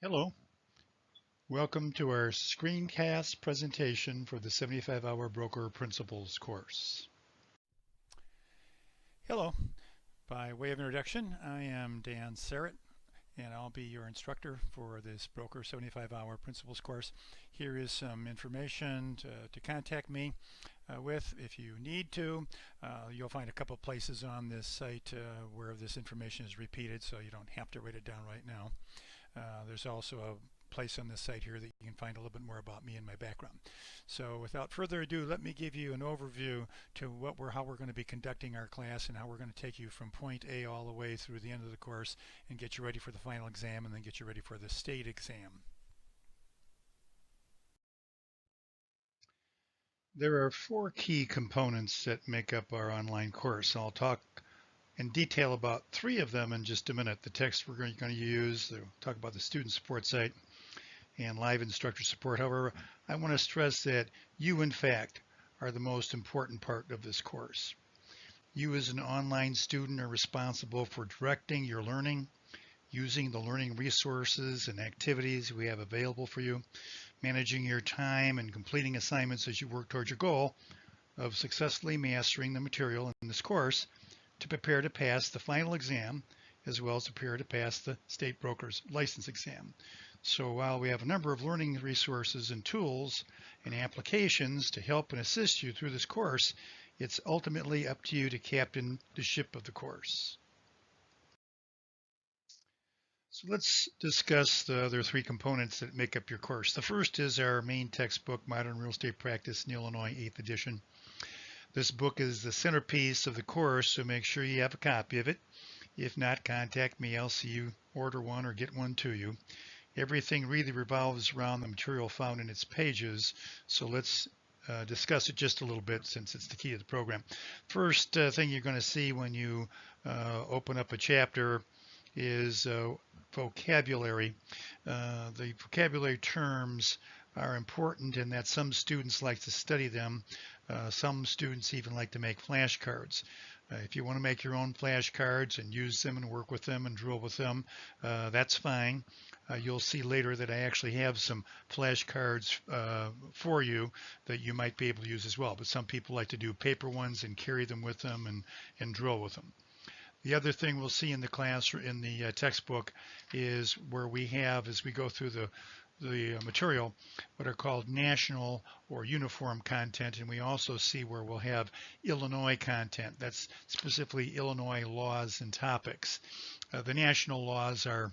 Hello, welcome to our screencast presentation for the 75-hour Broker Principles course. Hello, by way of introduction, I am Dan Serrett, and I'll be your instructor for this Broker 75-hour Principles course. Here is some information to contact me with if you need to. You'll find a couple places on this site where this information is repeated, so you don't have to write it down right now. There's also a place on this site here that you can find a little bit more about me and my background. So without further ado, let me give you an overview to how we're going to be conducting our class and how we're going to take you from point A all the way through the end of the course and get you ready for the final exam and then get you ready for the state exam. There are four key components that make up our online course. I'll talk in detail about three of them in just a minute. The text we're going to use, we'll talk about the student support site, and live instructor support. However, I want to stress that you, in fact, are the most important part of this course. You as an online student are responsible for directing your learning, using the learning resources and activities we have available for you, managing your time and completing assignments as you work towards your goal of successfully mastering the material in this course to prepare to pass the final exam, as well as prepare to pass the state broker's license exam. So while we have a number of learning resources and tools and applications to help and assist you through this course, it's ultimately up to you to captain the ship of the course. So let's discuss the other three components that make up your course. The first is our main textbook, Modern Real Estate Practice in Illinois, 8th edition. This book is the centerpiece of the course, so make sure you have a copy of it. If not, contact me. I'll see you order one or get one to you. Everything really revolves around the material found in its pages, so let's discuss it just a little bit since it's the key to the program. First thing you're going to see when you open up a chapter is vocabulary. The vocabulary terms are important in that some students like to study them. Some students even like to make flashcards. If you want to make your own flashcards and use them and work with them and drill with them, that's fine. You'll see later that I actually have some flashcards for you that you might be able to use as well. But some people like to do paper ones and carry them with them and drill with them. The other thing we'll see in the class or in the textbook is where we have, as we go through the material, what are called national or uniform content, and we also see where we'll have Illinois content. That's specifically Illinois laws and topics. The national laws are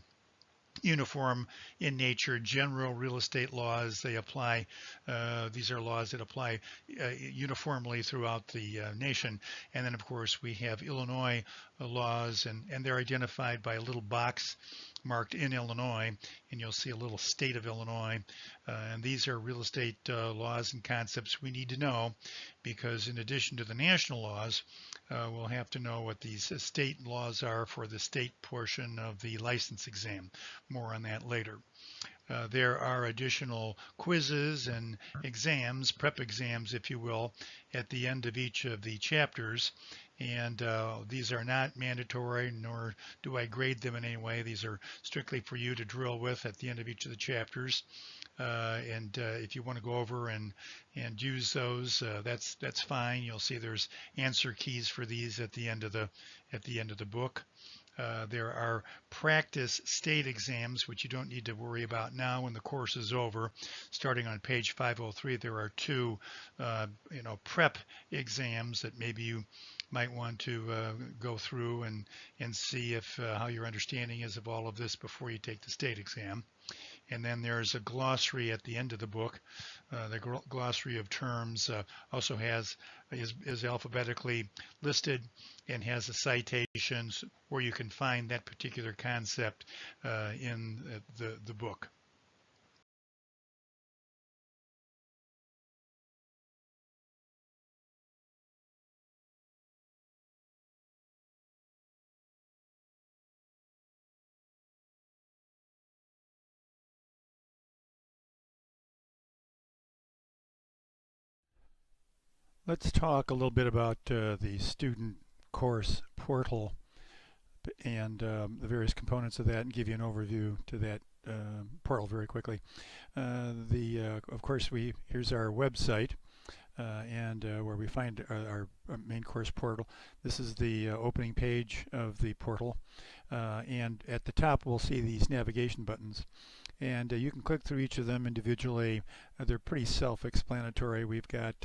uniform in nature, general real estate laws. They apply, these are laws that apply uniformly throughout the nation. And then of course we have Illinois laws, and they're identified by a little box marked in Illinois, and you'll see a little state of Illinois. And these are real estate laws and concepts we need to know, because in addition to the national laws, we'll have to know what these state laws are for the state portion of the license exam. More on that later. There are additional quizzes and exams, prep exams, if you will, at the end of each of the chapters. And these are not mandatory, nor do I grade them in any way. These are strictly for you to drill with at the end of each of the chapters. If you want to go over and use those, that's fine. You'll see there's answer keys for these at the end of the book. There are practice state exams, which you don't need to worry about now when the course is over. Starting on page 503, there are two, prep exams that maybe you might want to go through and see if how your understanding is of all of this before you take the state exam. And then there's a glossary at the end of the book. The glossary of terms also is alphabetically listed and has the citations where you can find that particular concept in the book. Let's talk a little bit about the student course portal and the various components of that, and give you an overview to that portal very quickly. Of course, here's our website. And where we find our main course portal. This is the opening page of the portal, and at the top we'll see these navigation buttons, and you can click through each of them individually. They're pretty self-explanatory. We've got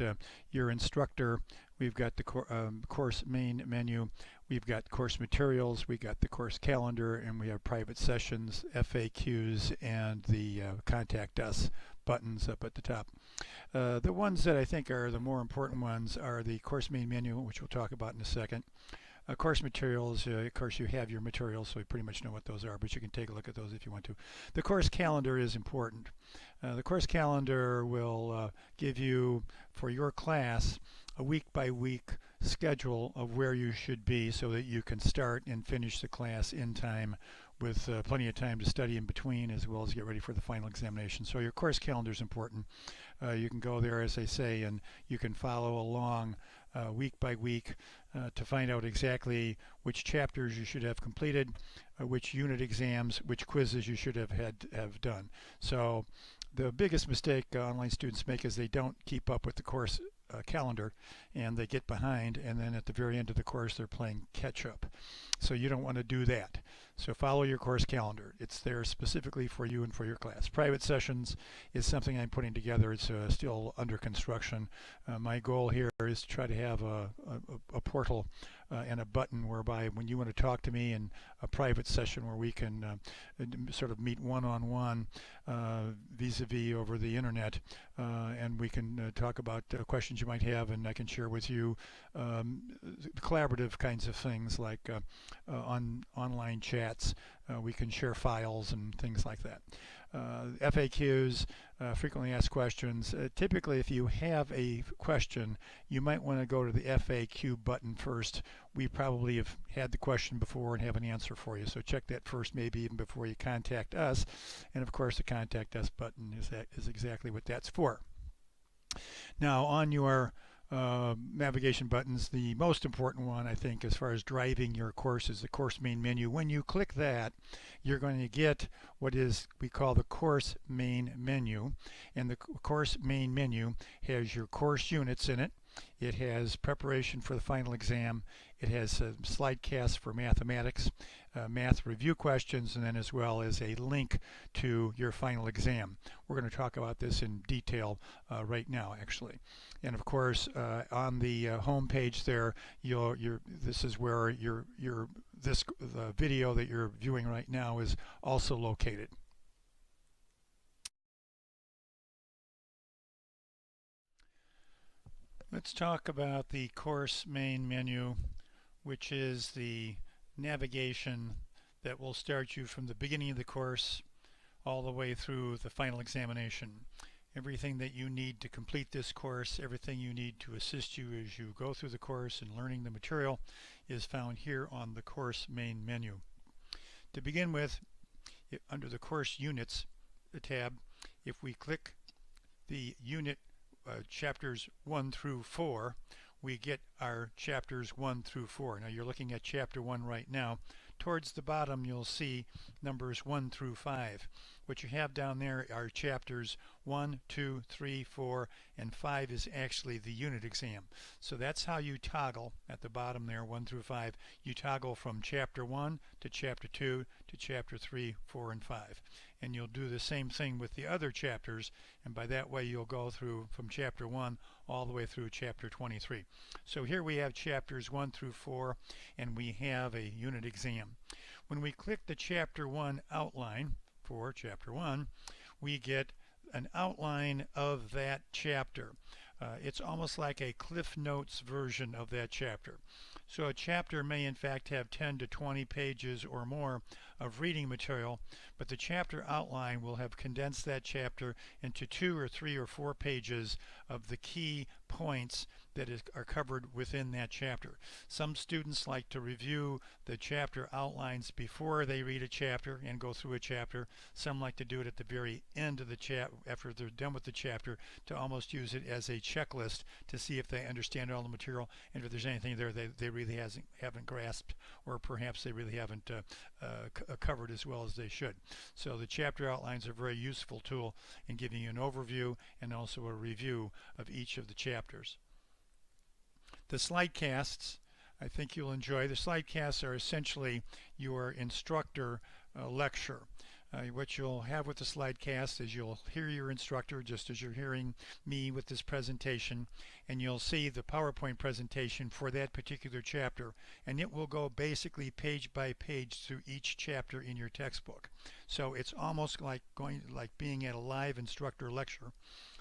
your instructor, we've got the course main menu, we've got course materials, we got the course calendar, and we have private sessions, FAQs, and the contact us buttons up at the top. The ones that I think are the more important ones are the course main menu, which we'll talk about in a second. Course materials, of course you have your materials, so we pretty much know what those are, but you can take a look at those if you want to. The course calendar is important. The course calendar will give you, for your class, a week-by-week schedule of where you should be so that you can start and finish the class in time with plenty of time to study in between as well as get ready for the final examination. So your course calendar is important. You can go there, as I say, and you can follow along week by week to find out exactly which chapters you should have completed, which unit exams, which quizzes you should have done. So the biggest mistake online students make is they don't keep up with the course calendar, and they get behind, and then at the very end of the course they're playing catch up. So you don't want to do that. So follow your course calendar. It's there specifically for you and for your class. Private sessions is something I'm putting together. It's still under construction. My goal here is to try to have a portal and a button whereby when you want to talk to me in a private session where we can sort of meet one-on-one vis-a-vis over the internet, and we can talk about questions you might have, and I can share with you collaborative kinds of things like online chats. We can share files and things like that. FAQs, frequently asked questions. Typically, if you have a question, you might want to go to the FAQ button first. We probably have had the question before and have an answer for you, so check that first, maybe even before you contact us. And of course, the contact us button is exactly what that's for. Now, on your navigation buttons, the most important one, I think, as far as driving your course is the course main menu. When you click that, you're going to get what we call the course main menu, and the course main menu has your course units in it. It has preparation for the final exam. It has slide casts for mathematics, math review questions, and then as well as a link to your final exam. We're going to talk about this in detail right now, actually. And of course, on the home page there, this is where the video that you're viewing right now is also located. Let's talk about the course main menu, which is the navigation that will start you from the beginning of the course all the way through the final examination. Everything that you need to complete this course, everything you need to assist you as you go through the course and learning the material is found here on the course main menu. To begin with, under the course units tab, if we click the unit chapters 1 through 4, we get our chapters 1 through 4. Now you're looking at chapter 1 right now. Towards the bottom you'll see numbers 1 through 5. What you have down there are chapters 1, 2, 3, 4, and 5 is actually the unit exam. So that's how you toggle at the bottom there, 1 through 5. You toggle from chapter 1 to chapter 2 to chapter 3, 4, and 5. And you'll do the same thing with the other chapters, and by that way you'll go through from chapter 1 all the way through chapter 23. So here we have chapters 1 through 4, and we have a unit exam. When we click the chapter 1 outline for chapter 1, we get an outline of that chapter. It's almost like a Cliff Notes version of that chapter. So a chapter may in fact have 10 to 20 pages or more of reading material, but the chapter outline will have condensed that chapter into 2 or 3 or 4 pages of the key points that are covered within that chapter. Some students like to review the chapter outlines before they read a chapter and go through a chapter. Some like to do it at the very end of the chapter, after they're done with the chapter, to almost use it as a checklist to see if they understand all the material and if there's anything there they really haven't grasped, or perhaps they really haven't covered as well as they should. So the chapter outlines are a very useful tool in giving you an overview and also a review of each of the chapters. The slide casts, I think you'll enjoy. The slide casts are essentially your instructor lecture. What you'll have with the slide cast is you'll hear your instructor just as you're hearing me with this presentation, and you'll see the PowerPoint presentation for that particular chapter, and it will go basically page by page through each chapter in your textbook. So it's almost like being at a live instructor lecture.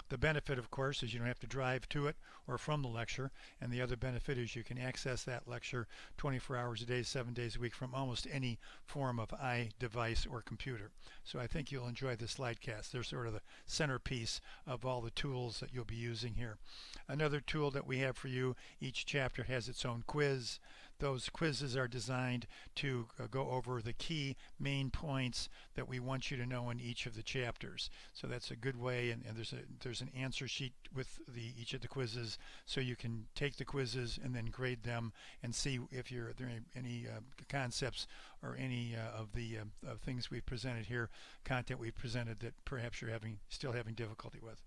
The benefit, of course, is you don't have to drive to it or from the lecture, and the other benefit is you can access that lecture 24 hours a day, 7 days a week from almost any form of device or computer. So I think you'll enjoy the slide cast. They're sort of the centerpiece of all the tools that you'll be using here. Another tool that we have for you, each chapter has its own quiz. Those quizzes are designed to go over the key main points that we want you to know in each of the chapters. So that's a good way, and there's an answer sheet with each of the quizzes, so you can take the quizzes and then grade them and see if there are any concepts or any of the things we've presented here, content we've presented that perhaps you're still having difficulty with.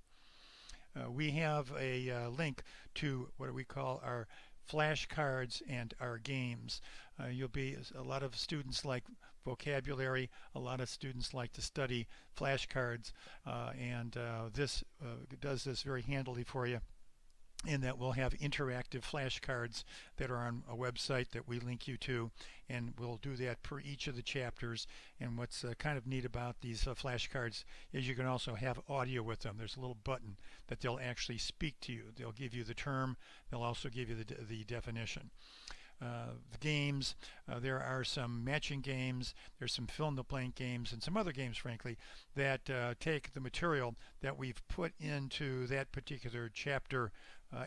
We have a link to what we call our flashcards and our games. A lot of students like vocabulary, a lot of students like to study flashcards, and this does this very handily for you, in that we'll have interactive flashcards that are on a website that we link you to, and we'll do that per each of the chapters. And what's kind of neat about these flashcards is you can also have audio with them. There's a little button that they'll actually speak to you. They'll give you the term, they'll also give you the definition. The games, there are some matching games, there's some fill-in-the-blank games, and some other games, frankly, that take the material that we've put into that particular chapter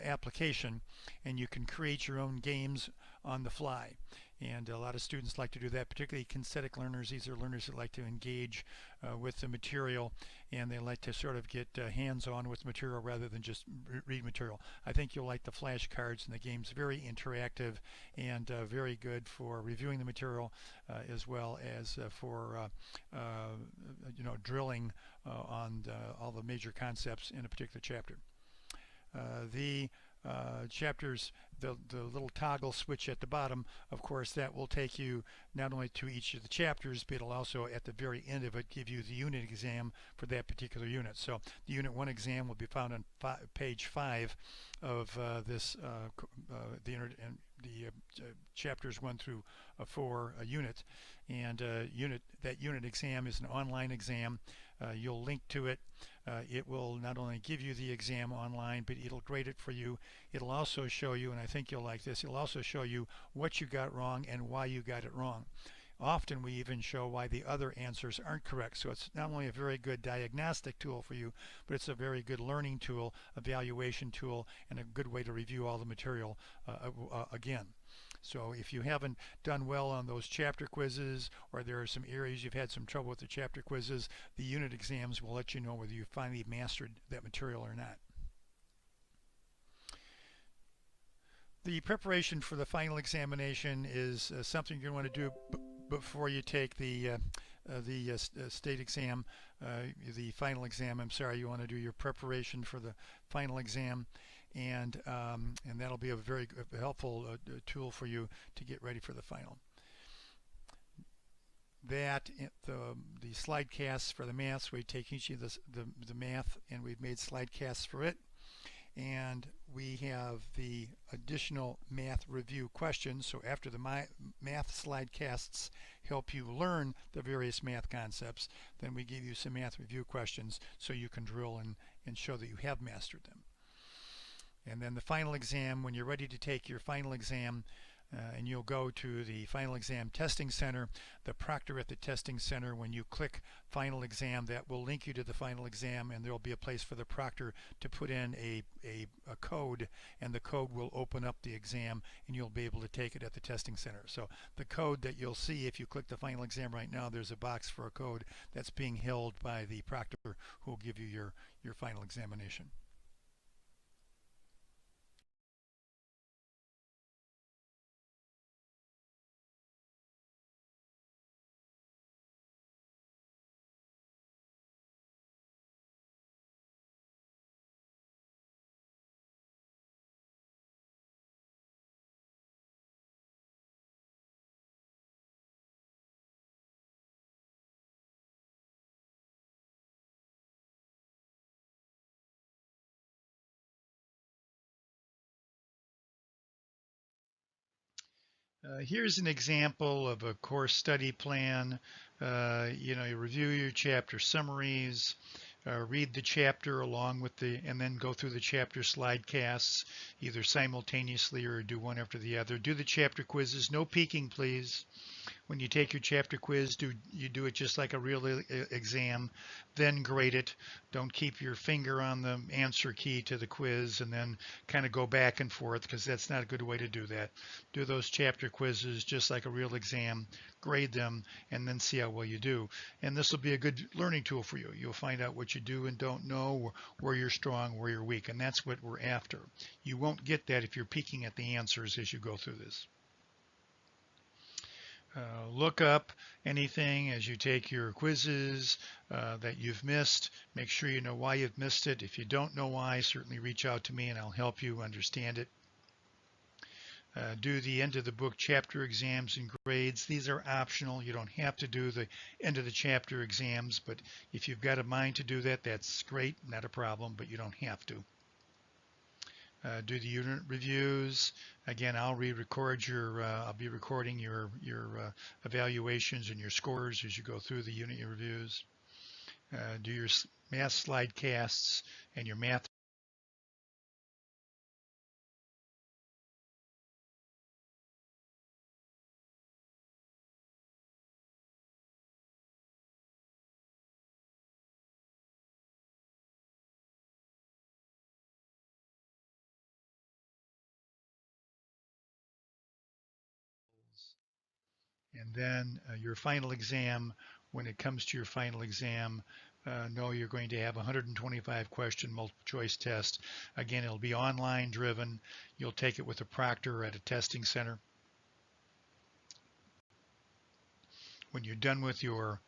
application, and you can create your own games on the fly. And a lot of students like to do that, particularly kinesthetic learners. These are learners that like to engage with the material, and they like to sort of get hands-on with material rather than just read material. I think you'll like the flashcards and the games. Very interactive and very good for reviewing the material, as well as for drilling on all the major concepts in a particular chapter. The chapters, the little toggle switch at the bottom, of course, that will take you not only to each of the chapters, but it'll also at the very end of it give you the unit exam for that particular unit. So the Unit 1 exam will be found on page 5 of the chapters 1 through 4 unit. And that unit exam is an online exam. You'll link to it. It will not only give you the exam online, but it'll grade it for you. It'll also show you, and I think you'll like this, it'll also show you what you got wrong and why you got it wrong. Often we even show why the other answers aren't correct. So it's not only a very good diagnostic tool for you, but it's a very good learning tool, evaluation tool, and a good way to review all the material again. So if you haven't done well on those chapter quizzes, or there are some areas you've had some trouble with the chapter quizzes, the unit exams will let you know whether you finally mastered that material or not. The preparation for the final examination is something you're going to do before you take the state exam, the final exam. I'm sorry, you want to do your preparation for the final exam. And that'll be a very helpful tool for you to get ready for the final. The slide casts for the maths, we take each of the math and we've made slide casts for it. And we have the additional math review questions. So after the math slide casts help you learn the various math concepts, then we give you some math review questions so you can drill and show that you have mastered them. And then the final exam, when you're ready to take your final exam, and you'll go to the final exam testing center, the proctor at the testing center, when you click final exam, that will link you to the final exam, and there will be a place for the proctor to put in a code, and the code will open up the exam, and you'll be able to take it at the testing center. So the code that you'll see if you click the final exam right now, there's a box for a code that's being held by the proctor who will give you your final examination. Here's an example of a course study plan. You review your chapter summaries, read the chapter along with and then go through the chapter slide casts, either simultaneously or do one after the other. Do the chapter quizzes. No peeking, please. When you take your chapter quiz, you do it just like a real exam, then grade it. Don't keep your finger on the answer key to the quiz and then kind of go back and forth, because that's not a good way to do that. Do those chapter quizzes just like a real exam, grade them, and then see how well you do. And this will be a good learning tool for you. You'll find out what you do and don't know, where you're strong, where you're weak, and that's what we're after. You won't get that if you're peeking at the answers as you go through this. Look up anything as you take your quizzes that you've missed. Make sure you know why you've missed it. If you don't know why, certainly reach out to me and I'll help you understand it. Do the end of the book chapter exams and grades. These are optional. You don't have to do the end of the chapter exams, but if you've got a mind to do that, that's great, not a problem, but you don't have to. Do the unit reviews. Again, I'll be recording your evaluations and your scores as you go through the unit reviews. Do your math slide casts and your math and then your final exam. When it comes to your final exam, know you're going to have 125 question multiple choice test. Again, it'll be online driven. You'll take it with a proctor at a testing center. When you're done with your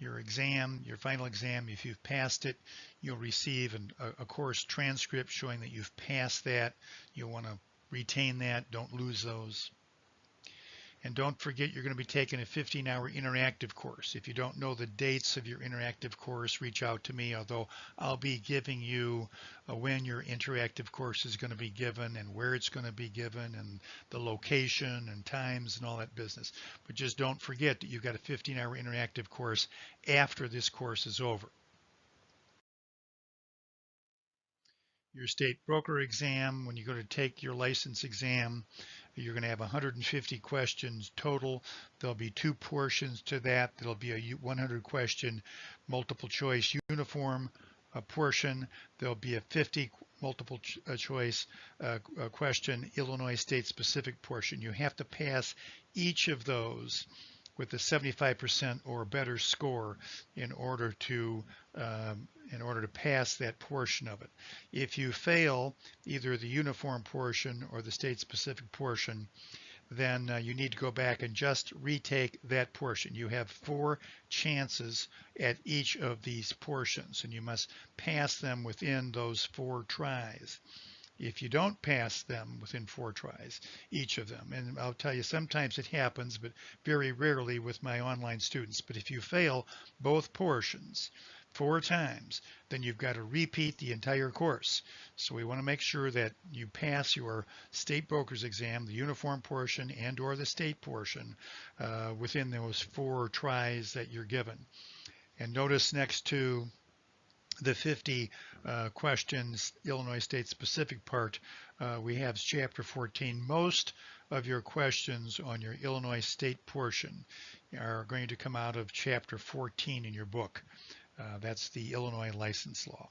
exam, your final exam, if you've passed it, you'll receive a course transcript showing that you've passed that. You'll want to retain that. Don't lose those. And don't forget, you're going to be taking a 15-hour interactive course. If you don't know the dates of your interactive course, reach out to me, although I'll be giving you when your interactive course is going to be given and where it's going to be given and the location and times and all that business. But just don't forget that you've got a 15-hour interactive course after this course is over. Your state broker exam, when you go to take your license exam, you're going to have 150 questions total. There'll be two portions to that. There'll be a 100 question multiple choice uniform portion. There'll be a 50 multiple choice question Illinois state specific portion. You have to pass each of those with a 75% or better score in order to pass that portion of it. If you fail either the uniform portion or the state-specific portion, then you need to go back and just retake that portion. You have 4 chances at each of these portions, and you must pass them within those 4 tries. If you don't pass them within 4 tries, each of them, and I'll tell you, sometimes it happens, but very rarely with my online students, but if you fail both portions 4 times, then you've got to repeat the entire course. So we want to make sure that you pass your state broker's exam, the uniform portion and or the state portion, within those 4 tries that you're given. And notice next to the 50 questions Illinois state specific part, we have chapter 14. Most of your questions on your Illinois state portion are going to come out of chapter 14 in your book. That's the Illinois license law.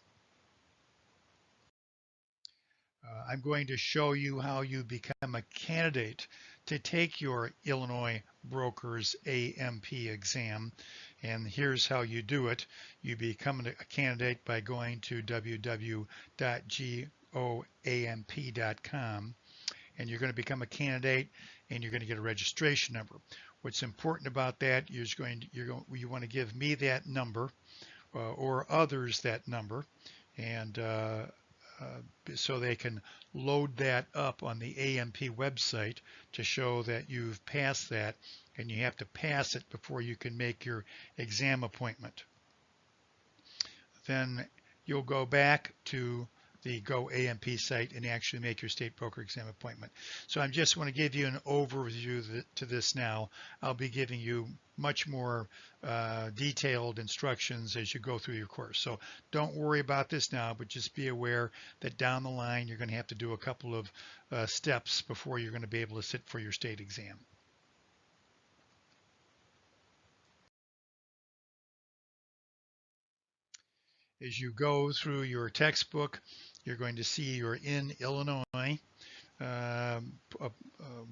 I'm going to show you how you become a candidate to take your Illinois broker's AMP exam. And here's how you do it. You become a candidate by going to www.joamp.com, and you're going to become a candidate, and you're going to get a registration number. What's important about that is you want to give me that number or others that number, and so they can load that up on the AMP website to show that you've passed that, and you have to pass it before you can make your exam appointment. Then you'll go back to the Go AMP site and actually make your state broker exam appointment. So I just want to give you an overview to this now. I'll be giving you much more detailed instructions as you go through your course. So don't worry about this now, but just be aware that down the line you're going to have to do a couple of steps before you're going to be able to sit for your state exam. As you go through your textbook, you're going to see you're in Illinois.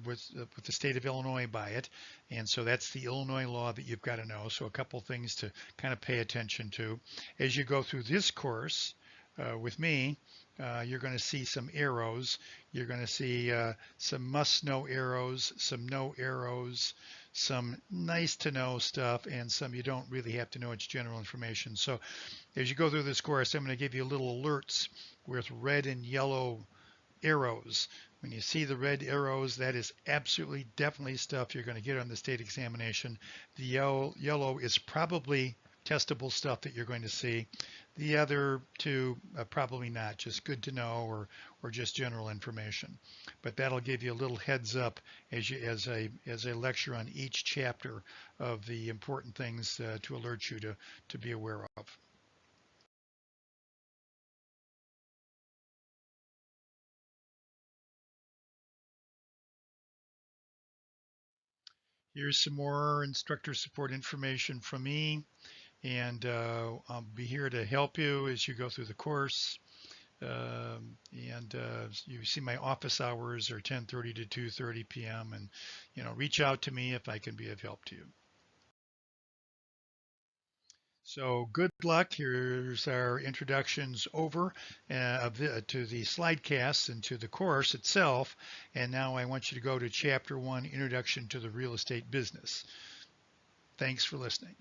With the state of Illinois by it. And so that's the Illinois law that you've got to know. So a couple things to kind of pay attention to. As you go through this course with me, you're going to see some arrows. You're going to see some must-know arrows, some no arrows, some nice to know stuff, and some you don't really have to know. It's general information. So as you go through this course, I'm going to give you little alerts with red and yellow arrows. When you see the red arrows, that is absolutely definitely stuff you're going to get on the state examination. The yellow is probably testable stuff that you're going to see. The other two probably not, just good to know or just general information. But that'll give you a little heads up as I lecture on each chapter of the important things to alert you to be aware of. Here's some more instructor support information from me, and I'll be here to help you as you go through the course. You see my office hours are 10:30 to 2:30 p.m. and reach out to me if I can be of help to you. So good luck. Here's our introductions over to the slide casts and to the course itself. And now I want you to go to Chapter 1, Introduction to the Real Estate Business. Thanks for listening.